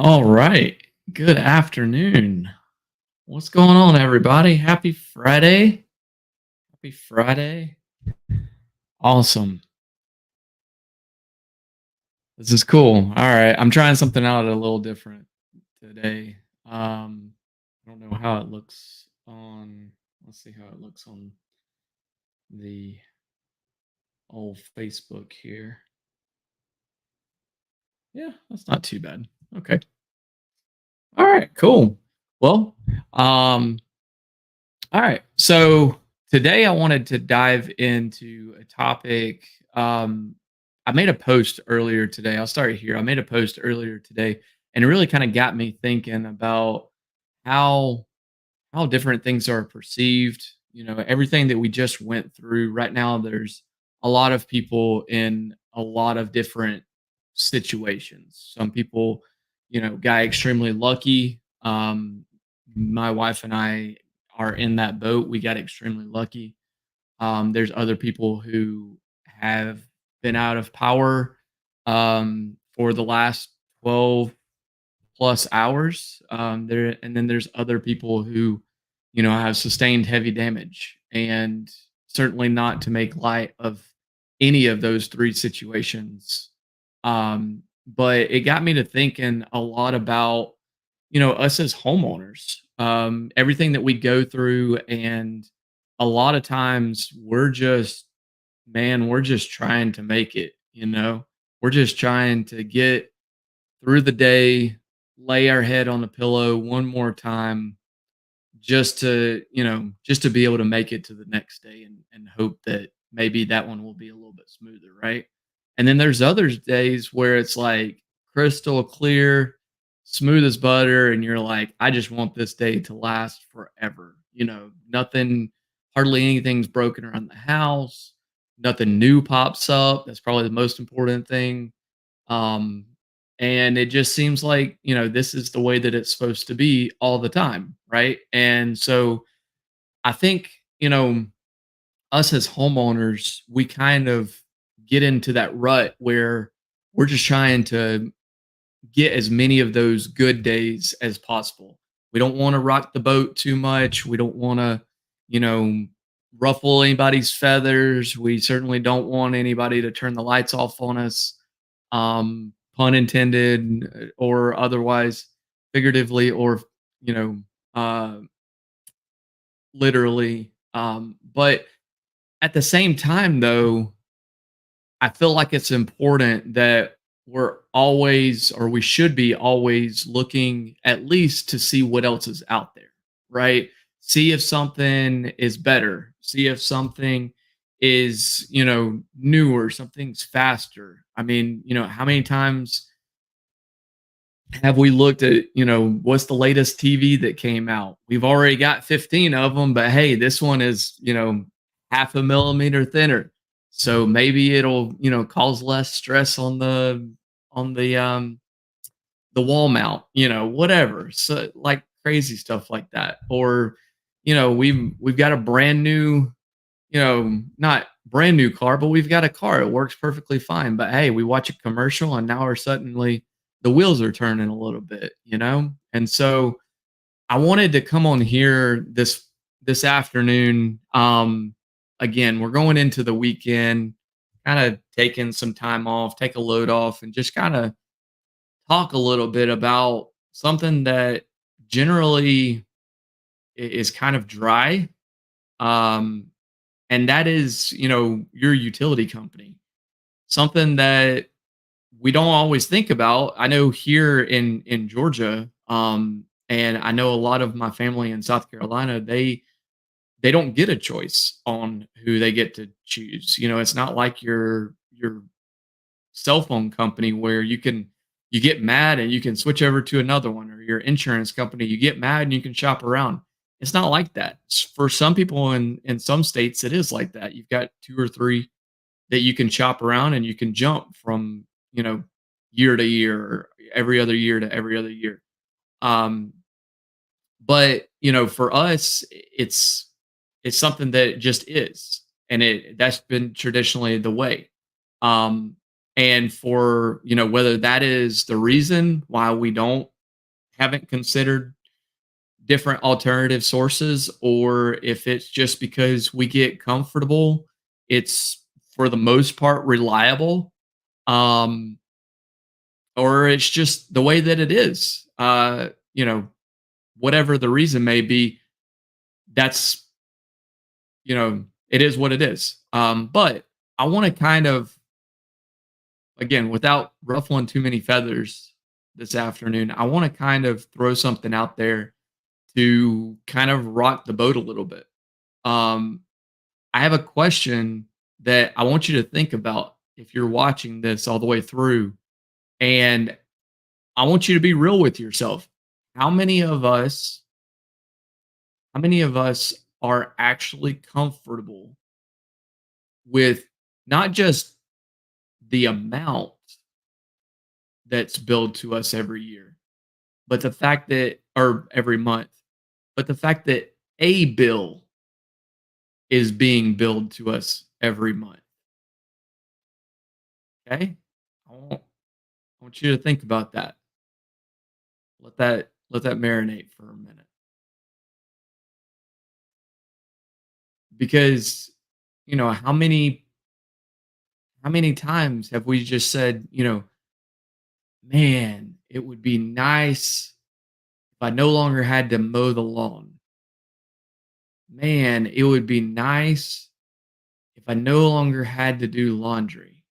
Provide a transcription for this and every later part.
All right. Good afternoon. What's going on, everybody? Happy Friday. Happy Friday. Awesome. This is cool. All right. I'm trying something out a little different today. I don't know how it looks on, let's see how it looks on the old Facebook here. Yeah, that's not too bad. Okay. All right. Cool. Well, um, all right. So today I wanted to dive into a topic. Um, I made a post earlier today. I'll start here. I made a post earlier today, and it really kind of got me thinking about how how different things are perceived. Everything that we just went through right now. There's a lot of people in a lot of different situations. Some people, got extremely lucky. My wife and I are in that boat. We got extremely lucky. There's other people who have been out of power for the last 12 plus hours. And then there's other people who, have sustained heavy damage. And certainly not to make light of any of those three situations. But it got me to thinking a lot about, us as homeowners, everything that we go through. And a lot of times we're just trying to make it. We're just trying to get through the day, lay our head on the pillow one more time, just to be able to make it to the next day and hope that maybe that one will be a little bit smoother, right? And then there's other days where it's like crystal clear, smooth as butter, and you're like, I just want this day to last forever. Nothing, hardly anything's broken around the house, nothing new pops up. That's probably the most important thing. um, and it just seems like, this is the way that it's supposed to be all the time, right? And so I think, us as homeowners, we kind of get into that rut where we're just trying to get as many of those good days as possible. We don't want to rock the boat too much. We don't want to, you know, ruffle anybody's feathers. We certainly don't want anybody to turn the lights off on us, pun intended, or otherwise, figuratively, or, you know, uh, literally. But at the same time, though, I feel like it's important that we're always, or we should be always looking at least to see what else is out there, right? See if something is better, see if something is, newer, something's faster. I mean, how many times have we looked at, what's the latest TV that came out? We've already got 15 of them, but hey, this one is, half a millimeter thinner. So maybe it'll, cause less stress on the wall mount, whatever. So like crazy stuff like that. Or, we've got a brand new, not brand new car, but we've got a car. It works perfectly fine. But hey, we watch a commercial and now we're suddenly the wheels are turning a little bit. And so I wanted to come on here this afternoon. Again, we're going into the weekend, kind of taking some time off, take a load off, and just kind of talk a little bit about something that generally is kind of dry. Um, and that is, your utility company. Something that we don't always think about. I know here in Georgia, and I know a lot of my family in South Carolina, they don't get a choice on who they get to choose. It's not like your cell phone company where you get mad and you can switch over to another one, or your insurance company, you get mad and you can shop around. It's not like that. For some people in some states, it is like that. You've got two or three that you can shop around and you can jump from, year to year, or every other year to every other year. Um, but for us, it's something that just is, and that's been traditionally the way. Um, And for, whether that is the reason why we don't haven't considered different alternative sources, or if it's just because we get comfortable, it's for the most part reliable. Um, or it's just the way that it is. Whatever the reason may be, that's, it is what it is. But I want to kind of, again, without ruffling too many feathers this afternoon, I want to kind of throw something out there to kind of rock the boat a little bit. Um, I have a question that I want you to think about if you're watching this all the way through. And I want you to be real with yourself. How many of us, how many of us are actually comfortable with not just the amount that's billed to us every year, but the fact that, or every month, but the fact that a bill is being billed to us every month? Okay. I want you to think about that. Let that marinate for a minute. Because, how many times have we just said, man, it would be nice if I no longer had to mow the lawn. Man, it would be nice if I no longer had to do laundry.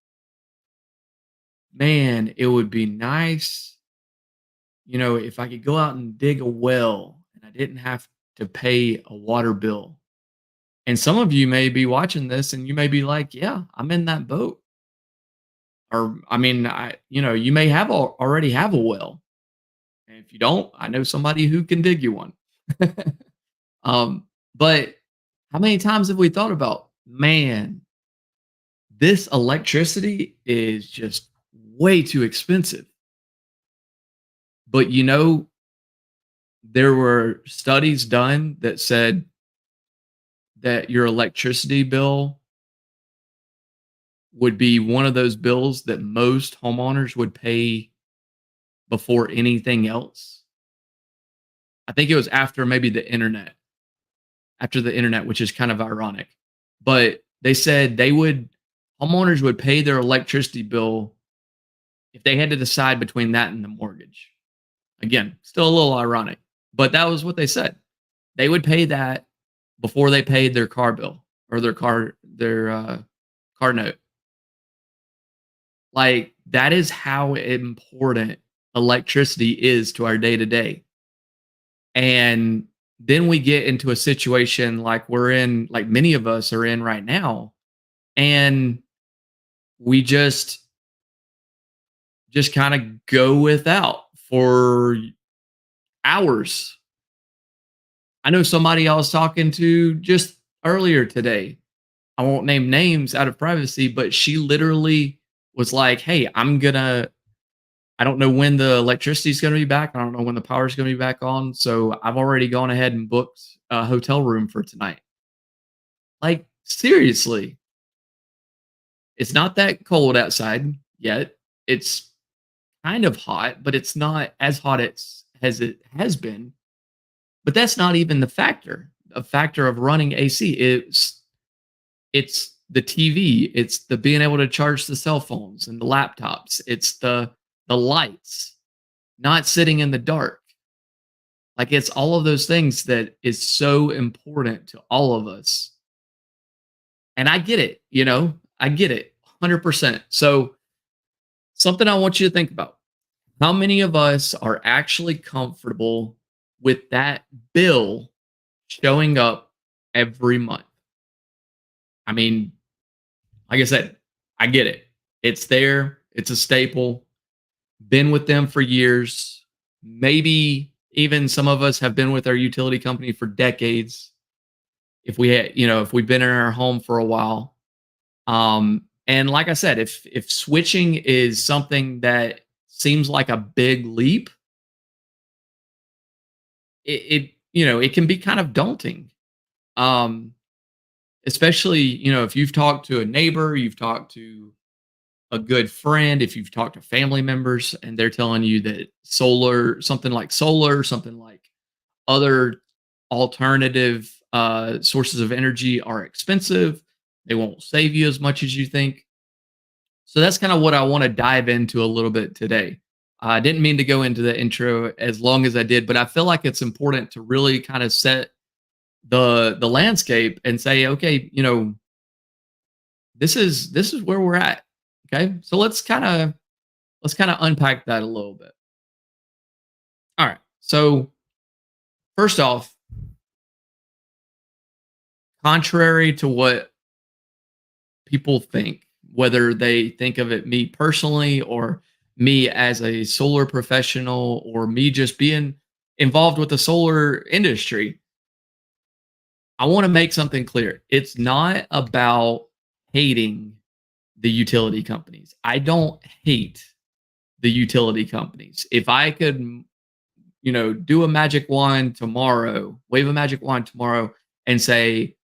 Man, it would be nice, if I could go out and dig a well and I didn't have to pay a water bill. And some of you may be watching this and you may be like, yeah, I'm in that boat. Or, I mean, you may already have a well. And if you don't, I know somebody who can dig you one. But how many times have we thought about, man, this electricity is just way too expensive? But there were studies done that said that your electricity bill would be one of those bills that most homeowners would pay before anything else. I think it was after the internet, which is kind of ironic. But they said homeowners would pay their electricity bill if they had to decide between that and the mortgage. Again, still a little ironic, but that was what they said. They would pay that before they paid their car bill or their car note. Like, that is how important electricity is to our day to day. And then we get into a situation like we're in, like many of us are in right now, and we just kind of go without for hours. I know somebody I was talking to just earlier today. I won't name names out of privacy, but she literally was like, "Hey, I don't know when the electricity is going to be back. I don't know when the power is going to be back on. So I've already gone ahead and booked a hotel room for tonight." Like, seriously, it's not that cold outside yet. It's kind of hot, but it's not as hot as it has been. But that's not even the factor. A factor of running AC. It's the TV. It's the being able to charge the cell phones and the laptops. It's the lights, not sitting in the dark. Like, it's all of those things that is so important to all of us. And I get it, I get it 100%. So, something I want you to think about. How many of us are actually comfortable with that bill showing up every month? I mean, like I said, I get it. It's there, it's a staple, been with them for years. Maybe even some of us have been with our utility company for decades. If we've been in our home for a while. And like I said, if switching is something that seems like a big leap, it can be kind of daunting. Um, Especially, if you've talked to a neighbor, you've talked to a good friend, if you've talked to family members and they're telling you that solar, something like other alternative sources of energy are expensive, they won't save you as much as you think. So that's kind of what I want to dive into a little bit today. I didn't mean to go into the intro as long as I did, but I feel like it's important to really kind of set the landscape and say, okay, this is where we're at. Okay, so let's kind of unpack that a little bit. All right. So first off, contrary to what people think, whether they think of it me personally or me as a solar professional or me just being involved with the solar industry, I want to make something clear. It's not about hating the utility companies. I don't hate the utility companies. If I could, do a magic wand tomorrow, wave a magic wand tomorrow and say,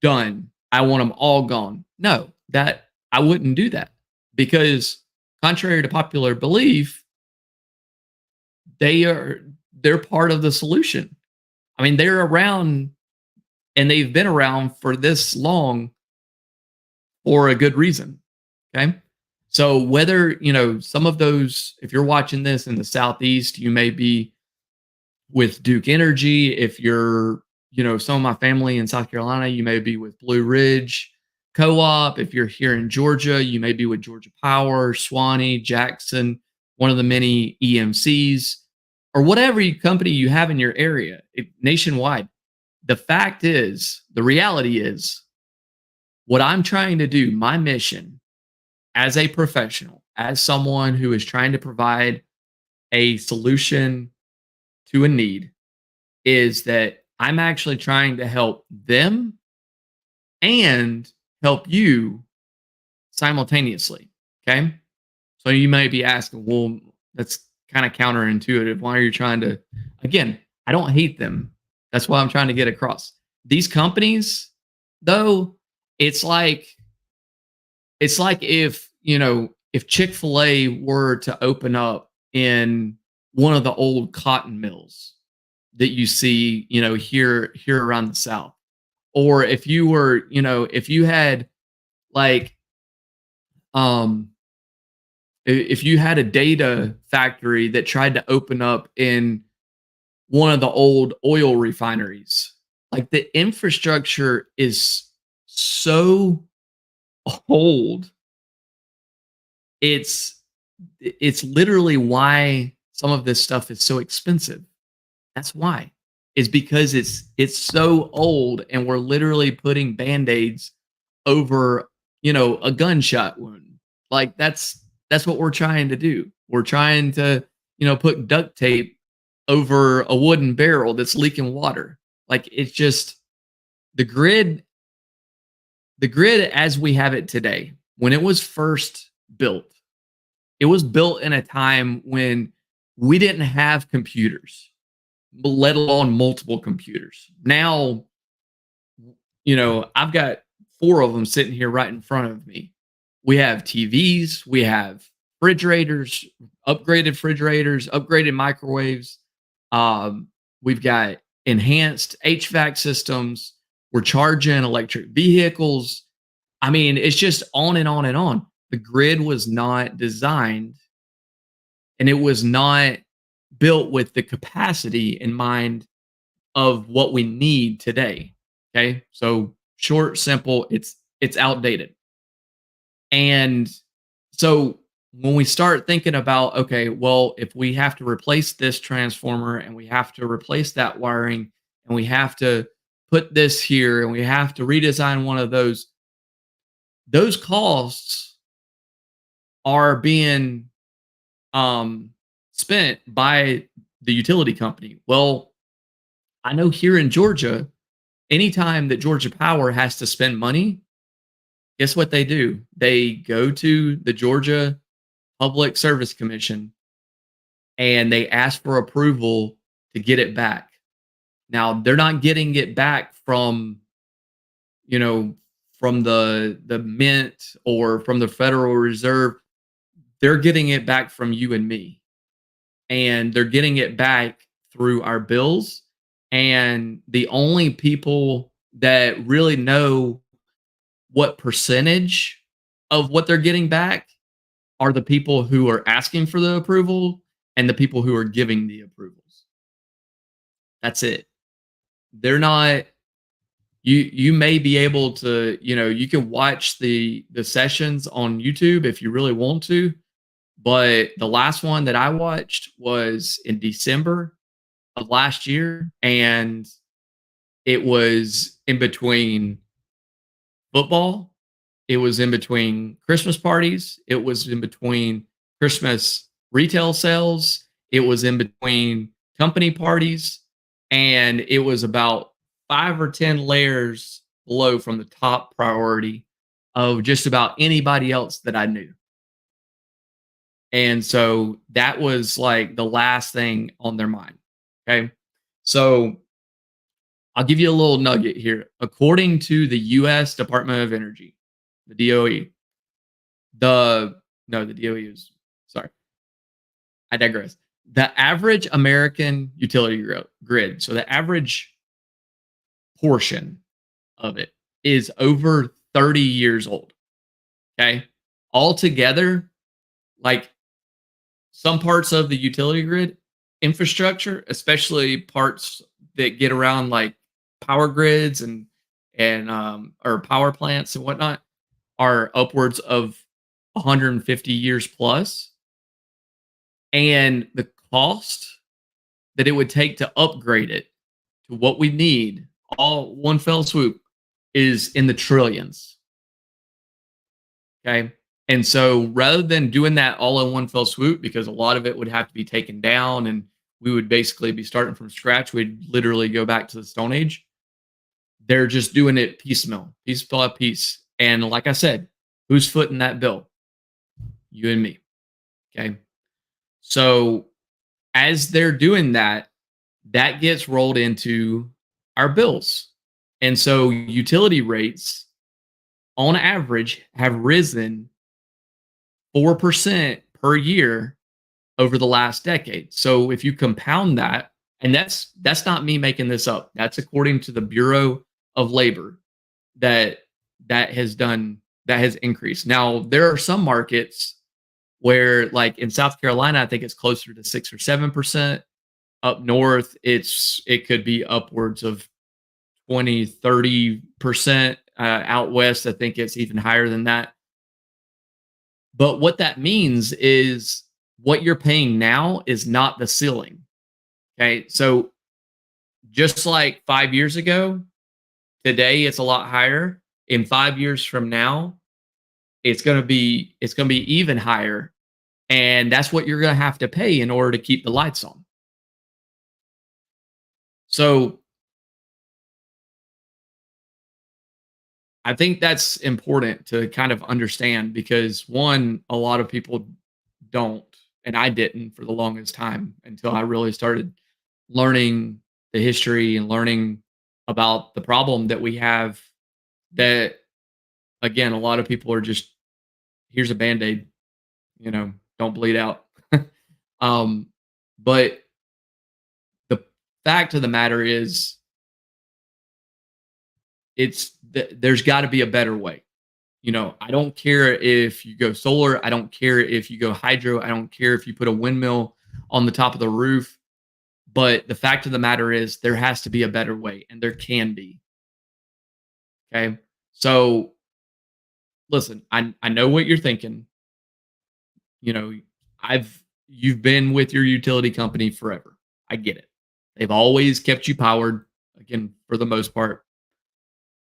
done, I want them all gone. No, that I wouldn't do that because contrary to popular belief, they are they're part of the solution. I mean, they're around and they've been around for this long for a good reason. Okay. So whether, some of those, if you're watching this in the Southeast, you may be with Duke Energy. If you're, some of my family in South Carolina, you may be with Blue Ridge Co-op. If you're here in Georgia, you may be with Georgia Power, Swanee, Jackson, one of the many EMCs, or whatever company you have in your area nationwide. The reality is, what I'm trying to do, my mission as a professional, as someone who is trying to provide a solution to a need, is that I'm actually trying to help them and help you simultaneously. Okay. So you may be asking, well, that's kind of counterintuitive. Why are you trying to, again, I don't hate them. That's what I'm trying to get across. These companies, though, it's like, if Chick-fil-A were to open up in one of the old cotton mills that you see, here around the South. Or if you had like um if you had a data factory that tried to open up in one of the old oil refineries, like the infrastructure is so old. It's literally why some of this stuff is so expensive. That's why. Is because it's so old and we're literally putting band-aids over, a gunshot wound. Like that's what we're trying to do. We're trying to, put duct tape over a wooden barrel that's leaking water. Like it's just the grid the grid as we have it today. When it was first built, it was built in a time when we didn't have computers, let alone multiple computers. Now, I've got four of them sitting here right in front of me. We have TVs, we have refrigerators, upgraded microwaves. Um, we've got enhanced HVAC systems. We're charging electric vehicles. I mean, it's just on and on and on. The grid was not designed and it was not built with the capacity in mind of what we need today. Okay. So short, simple, it's outdated. And so when we start thinking about, okay, well, if we have to replace this transformer and we have to replace that wiring and we have to put this here and we have to redesign one of those costs are being spent by the utility company. Well, I know here in Georgia, anytime that Georgia Power has to spend money, guess what they do? They go to the Georgia Public Service Commission and they ask for approval to get it back. Now, they're not getting it back from, you know, from the mint or from the Federal Reserve, they're getting it back from you and me, and they're getting it back through our bills. And the only people that really know what percentage of what they're getting back are the people who are asking for the approval and the people who are giving the approvals. That's it. They're not you may be able to, you can watch the sessions on YouTube if you really want to, but the last one that I watched was in December of last year, and it was in between football, it was in between Christmas parties, it was in between Christmas retail sales, it was in between company parties, and it was about 5 or 10 layers below from the top priority of just about anybody else that I knew. And so that was like the last thing on their mind. Okay. So I'll give you a little nugget here. According to the US Department of Energy, the DOE, the no, the DOE is sorry, I digress. The average American utility grid, so the average portion of it is over 30 years old. Okay. Altogether, like some parts of the utility grid infrastructure, especially parts that get around like power grids and or power plants and whatnot, are upwards of 150 years plus. And the cost that it would take to upgrade it to what we need, all one fell swoop, is in the trillions. Okay. And so rather than doing that all in one fell swoop, because a lot of it would have to be taken down and we would basically be starting from scratch, we'd literally go back to the Stone Age. They're just doing it piecemeal, piece by piece. And like I said, who's footing that bill? You and me. Okay. So as they're doing that, that gets rolled into our bills. And so utility rates on average have risen 4% per year over the last decade. So if you compound that, and that's not me making this up. That's according to the Bureau of Labor that that has increased. Now, there are some markets where like in South Carolina, I think it's closer to 6 or 7%. Up north, it could be upwards of 20, 30%. Out west, I think it's even higher than that. But what that means is what you're paying now is not the ceiling. Okay. So just like 5 years ago, today it's a lot higher. In 5 years from now, it's gonna be even higher. And that's what you're gonna have to pay in order to keep the lights on. So I think that's important to kind of understand because one, a lot of people don't, and I didn't for the longest time until I really started learning the history and learning about the problem that we have. That again, a lot of people are just here's a band-aid, don't bleed out. um, but the fact of the matter is there's got to be a better way. I don't care if you go solar. I don't care if you go hydro. I don't care if you put a windmill on the top of the roof. But the fact of the matter is, there has to be a better way, and there can be. Okay. So listen, I know what you're thinking. You know, you've been with your utility company forever. I get it. They've always kept you powered, again, for the most part.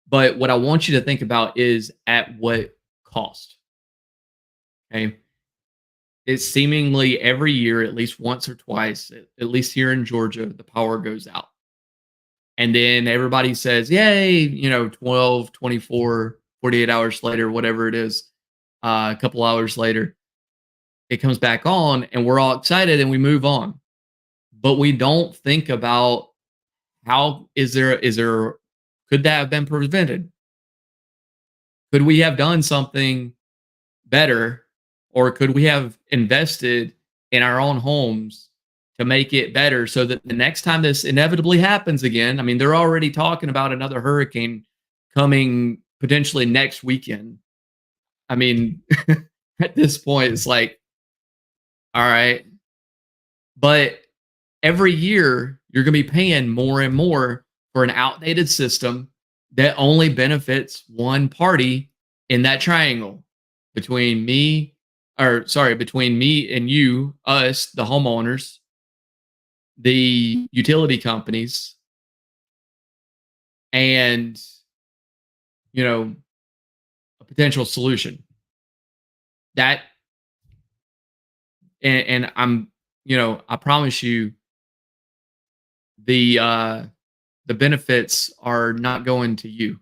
But what I want you to think about is at what cost. Okay. It's seemingly every year, at least once or twice, at least here in Georgia, the power goes out. And then everybody says, yay, 12, 24, 48 hours later, whatever it is, a couple hours later, it comes back on and we're all excited and we move on. But we don't think about how could that have been prevented? Could we have done something better, or could we have invested in our own homes to make it better so that the next time this inevitably happens again? I mean, they're already talking about another hurricane coming potentially next weekend. I mean, at this point, it's like, all right, but every year you're going to be paying more and more for an outdated system that only benefits one party in that triangle between me, or sorry, between me and you, us, the homeowners, the utility companies, and, you know, a potential solution. That, and I'm, I promise you, the uh the benefits are not going to you.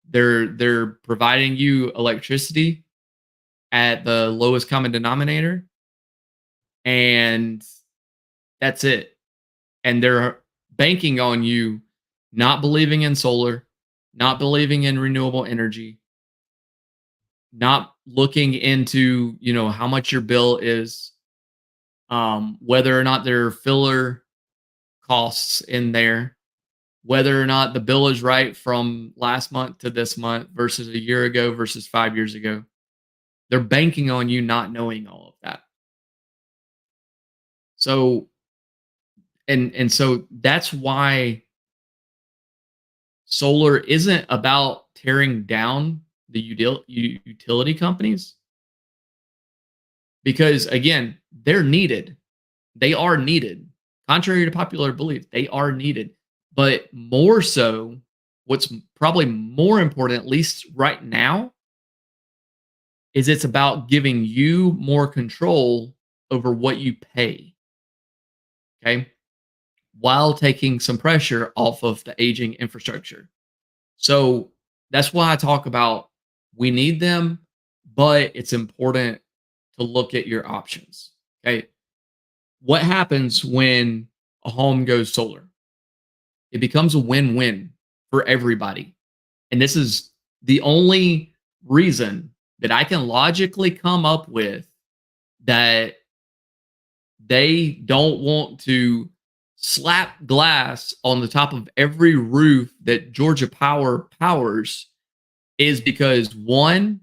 They're providing you electricity at the lowest common denominator, and that's it. And they're banking on you not believing in solar, not believing in renewable energy, not looking into, how much your bill is, whether or not there are filler costs in there, whether or not the bill is right from last month to this month versus a year ago versus 5 years ago. They're banking on you not knowing all of that. So, and so that's why solar isn't about tearing down the utility companies, because again, they're needed. They are needed. Contrary to popular belief, they are needed. But more so, what's probably more important, at least right now, is it's about giving you more control over what you pay. Okay. While taking some pressure off of the aging infrastructure. So that's why I talk about we need them, but it's important to look at your options. Okay. What happens when a home goes solar? It becomes a win win for everybody. And this is the only reason that I can logically come up with that they don't want to slap glass on the top of every roof that Georgia Power powers, is because one,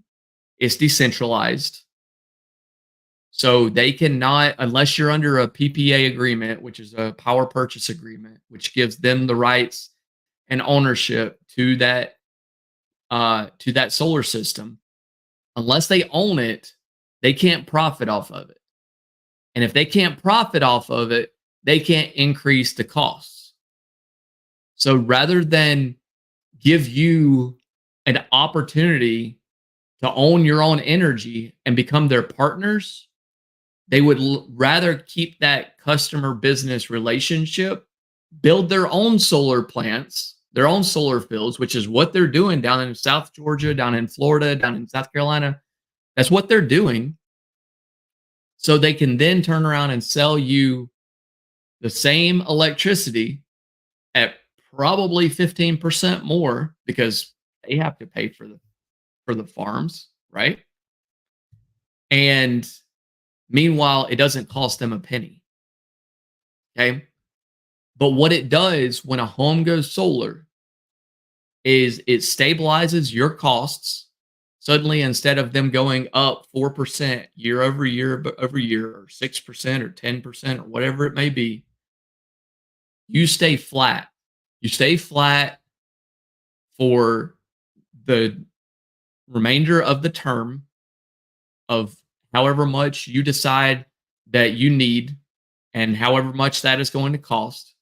it's decentralized. So they cannot, unless you're under a PPA agreement, which is a power purchase agreement, which gives them the rights and ownership to that solar system. Unless they own it, they can't profit off of it. And if they can't profit off of it, they can't increase the costs. So rather than give you an opportunity to own your own energy and become their partners, they would rather keep that customer business relationship, build their own solar plants, their own solar fields, which is what they're doing down in South Georgia, down in Florida, down in South Carolina. That's what they're doing. So they can then turn around and sell you the same electricity at probably 15% more, because they have to pay for the farms, right? And meanwhile, it doesn't cost them a penny. Okay. But what it does when a home goes solar is it stabilizes your costs. Suddenly, instead of them going up 4% year over year over year, or 6% or 10% or whatever it may be, you stay flat. You stay flat for the remainder of the term of however much you decide that you need, and however much that is going to cost,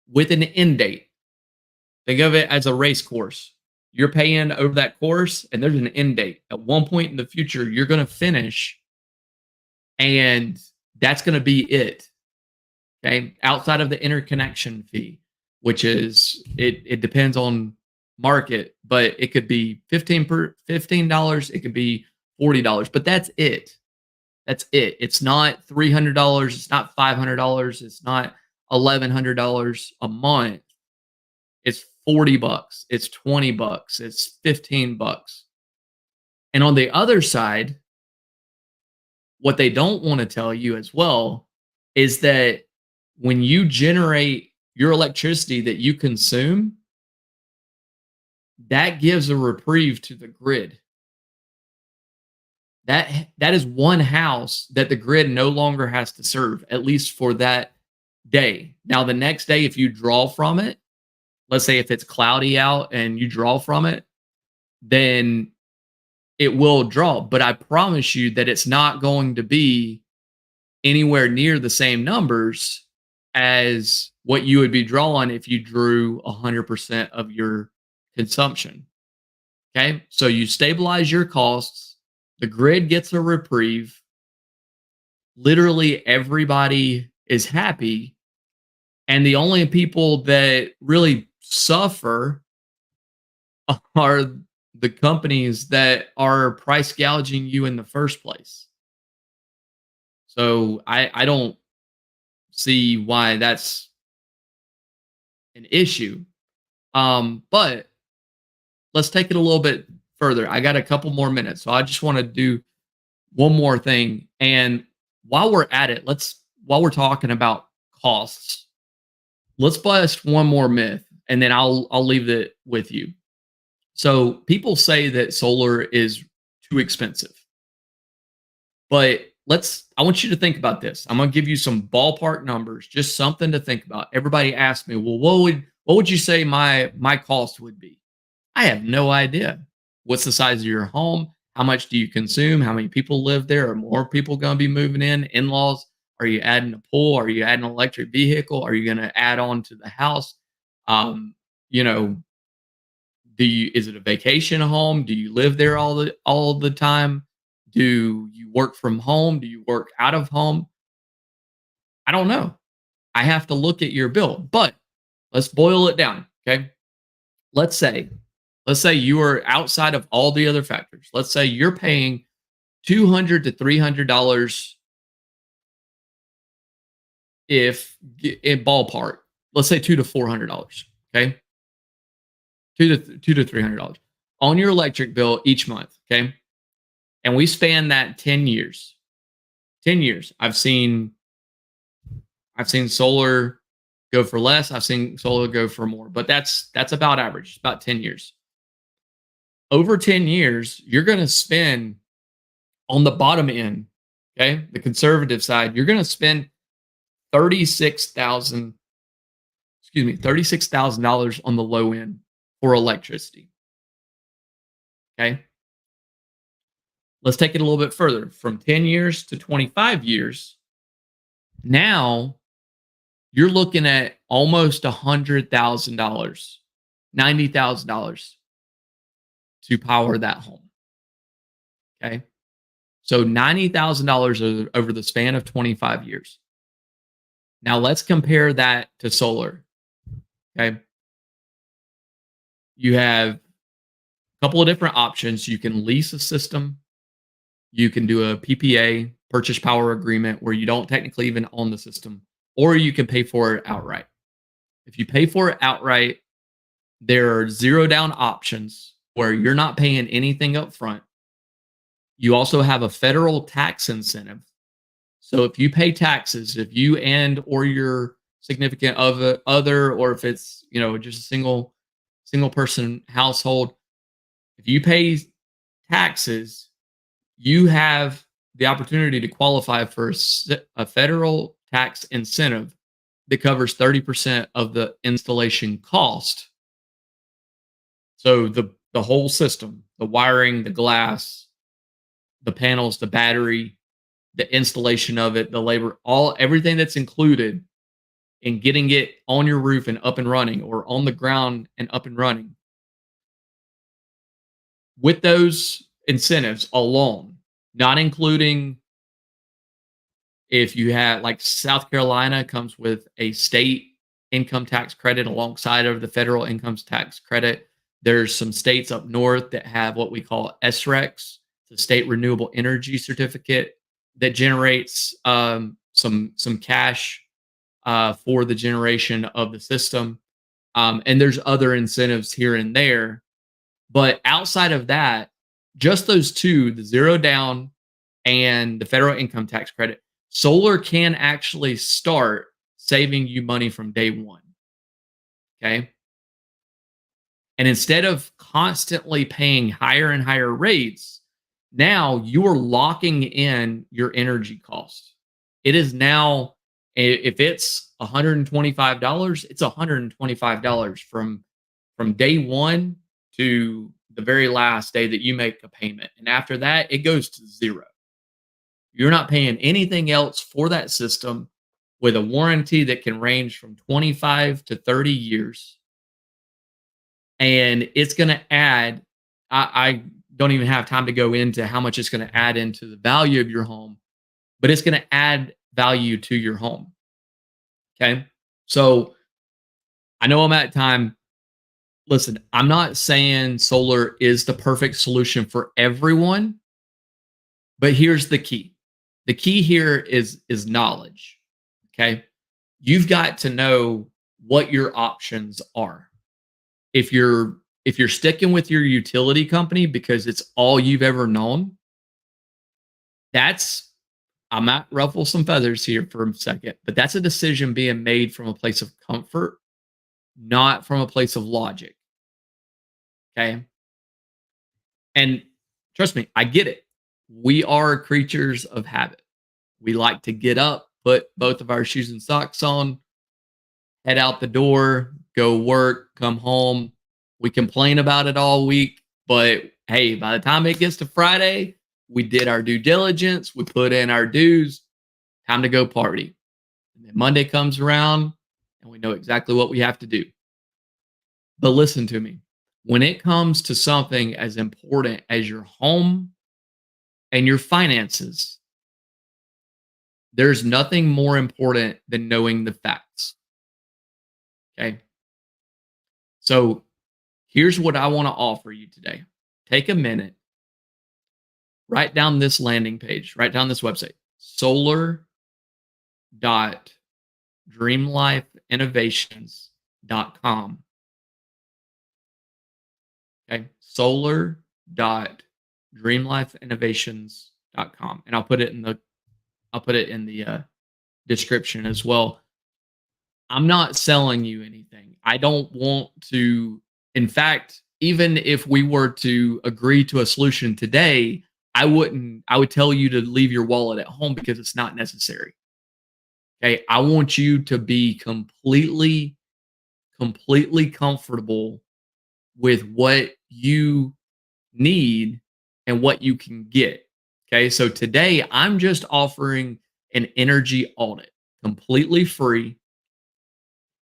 with an end date. Think of it as a race course. You're paying over that course, and there's an end date. At one point in the future, you're going to finish, and that's going to be it. Okay. Outside of the interconnection fee, which is, it depends on market, but it could be $15, it could be $40, but that's it. That's it. It's not $300. It's not $500. It's not $1,100 a month. It's 40 bucks, it's 20 bucks, it's 15 bucks. And on the other side, what they don't want to tell you as well is that when you generate your electricity that you consume, that gives a reprieve to the grid. That is one house that the grid no longer has to serve, at least for that day. Now, the next day, if you draw from it, let's say if it's cloudy out and you draw from it, then it will draw. But I promise you that it's not going to be anywhere near the same numbers as what you would be drawing if you drew 100% of your consumption. Okay. So you stabilize your costs, the grid gets a reprieve. Literally everybody is happy. And the only people that really suffer are the companies that are price gouging you in the first place. So I don't see why that's an issue. But let's take it a little bit further. I got a couple more minutes, so I just want to do one more thing. And while we're at it, while we're talking about costs, let's bust one more myth, and then I'll leave it with you. So people say that solar is too expensive. But I want you to think about this. I'm going to give you some ballpark numbers, just something to think about. Everybody asks me, "Well, what would you say my cost would be?" I have no idea. What's the size of your home? How much do you consume? How many people live there? Are more people going to be moving in-laws? Are you adding a pool? Are you adding an electric vehicle? Are you going to add on to the house? You know, is it a vacation home? Do you live there all the time? Do you work from home? Do you work out of home? I don't know. I have to look at your bill, but let's boil it down. Okay. Let's say you are outside of all the other factors. Let's say you're paying $200 to $300 if in ballpark. Let's say $200 to $400. Okay. Two to $300 on your electric bill each month. Okay. And we span that 10 years. 10 years. I've seen solar go for less. I've seen solar go for more, but that's about average, about 10 years. Over 10 years, you're going to spend on the bottom end, okay, the conservative side, you're going to spend $36,000 on the low end for electricity. Okay. Let's take it a little bit further from 10 years to 25 years. Now you're looking at almost $100,000, $90,000 to power that home. Okay. So $90,000 over the span of 25 years. Now let's compare that to solar. Okay. You have a couple of different options. You can lease a system. You can do a PPA, purchase power agreement, where you don't technically even own the system, or you can pay for it outright. If you pay for it outright, there are zero down options where you're not paying anything up front. You also have a federal tax incentive. So if you pay taxes, if you or your significant other, or if it's, just a single person household, if you pay taxes, you have the opportunity to qualify for a federal tax incentive that covers 30% of the installation cost. So the whole system, the wiring, the glass, the panels, the battery, the installation of it, the labor, everything that's included in getting it on your roof and up and running, or on the ground and up and running. With those incentives alone, not including if you had, like, South Carolina comes with a state income tax credit alongside of the federal income tax credit. There's some states up north that have what we call SRECs, the state renewable energy certificate, that generates some cash for the generation of the system. And there's other incentives here and there. But outside of that, just those two, the zero down and the federal income tax credit, solar can actually start saving you money from day one. Okay. And instead of constantly paying higher and higher rates, now you're locking in your energy cost. It is now, if it's $125, it's $125 from day one to the very last day that you make a payment. And after that, it goes to zero. You're not paying anything else for that system with a warranty that can range from 25 to 30 years. And it's going to add, I don't even have time to go into how much it's going to add into the value of your home, but it's going to add value to your home. Okay. So I know I'm at time. Listen, I'm not saying solar is the perfect solution for everyone, but here's the key. The key here is knowledge. Okay. You've got to know what your options are. If you're sticking with your utility company because it's all you've ever known, that's I might ruffle some feathers here for a second, but that's a decision being made from a place of comfort, not from a place of logic. Okay. And trust me, I get it. We are creatures of habit. We like to get up, put both of our shoes and socks on, head out the door, go work, come home. We complain about it all week, but hey, by the time it gets to Friday, we did our due diligence, we put in our dues, time to go party. And then Monday comes around and we know exactly what we have to do. But listen to me. When it comes to something as important as your home and your finances, there's nothing more important than knowing the facts. Okay. So here's what I want to offer you today. Take a minute, write down this landing page, write down this website, solar.dreamlifeinnovations.com. Okay. Solar.dreamlifeinnovations.com. And I'll put it in the description as well. I'm not selling you anything. I don't want to. In fact, even if we were to agree to a solution today, I would tell you to leave your wallet at home because it's not necessary. Okay. I want you to be completely comfortable with what you need and what you can get. Okay. So today I'm just offering an energy audit completely free.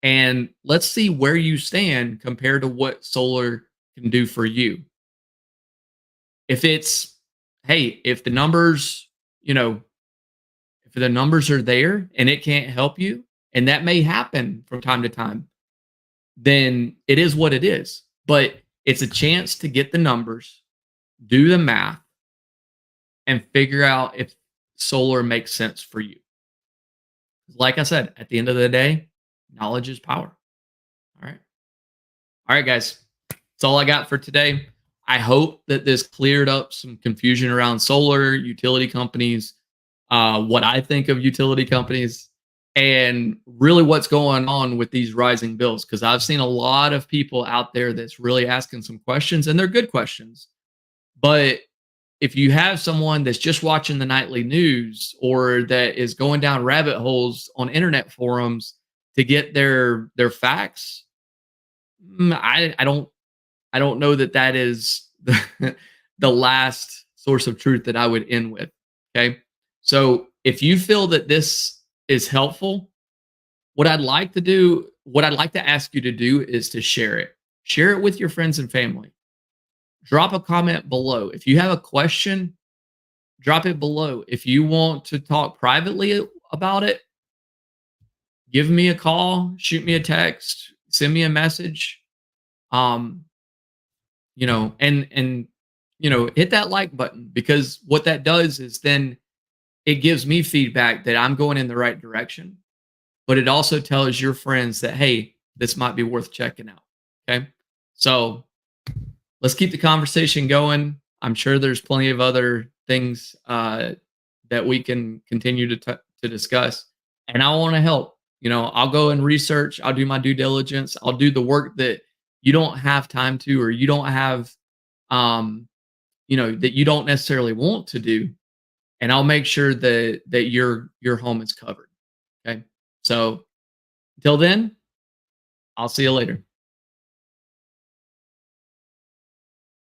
And let's see where you stand compared to what solar can do for you. If it's, hey, if the numbers, if the numbers are there and it can't help you, and that may happen from time to time, then it is what it is. But it's a chance to get the numbers, do the math, and figure out if solar makes sense for you. Like I said, at the end of the day, knowledge is power. All right. All right, guys. That's all I got for today. I hope that this cleared up some confusion around solar, utility companies, what I think of utility companies, and really what's going on with these rising bills. Because I've seen a lot of people out there that's really asking some questions, and they're good questions. But if you have someone that's just watching the nightly news or that is going down rabbit holes on internet forums to get their facts, I don't know that is the last source of truth that I would end with. Okay. So if you feel that this is helpful, what I'd like to ask you to do is to share it. Share it with your friends and family. Drop a comment below. If you have a question, drop it below. If you want to talk privately about it, give me a call, shoot me a text, send me a message. Hit that like button, because what that does is then it gives me feedback that I'm going in the right direction. But it also tells your friends that, hey, this might be worth checking out. Okay. So let's keep the conversation going. I'm sure there's plenty of other things that we can continue to discuss, and I want to help. I'll go and research. I'll do my due diligence. I'll do the work that you don't have time to, or you don't have, um, that you don't necessarily want to do, and I'll make sure that your home is covered. Okay. So until then, I'll see you later.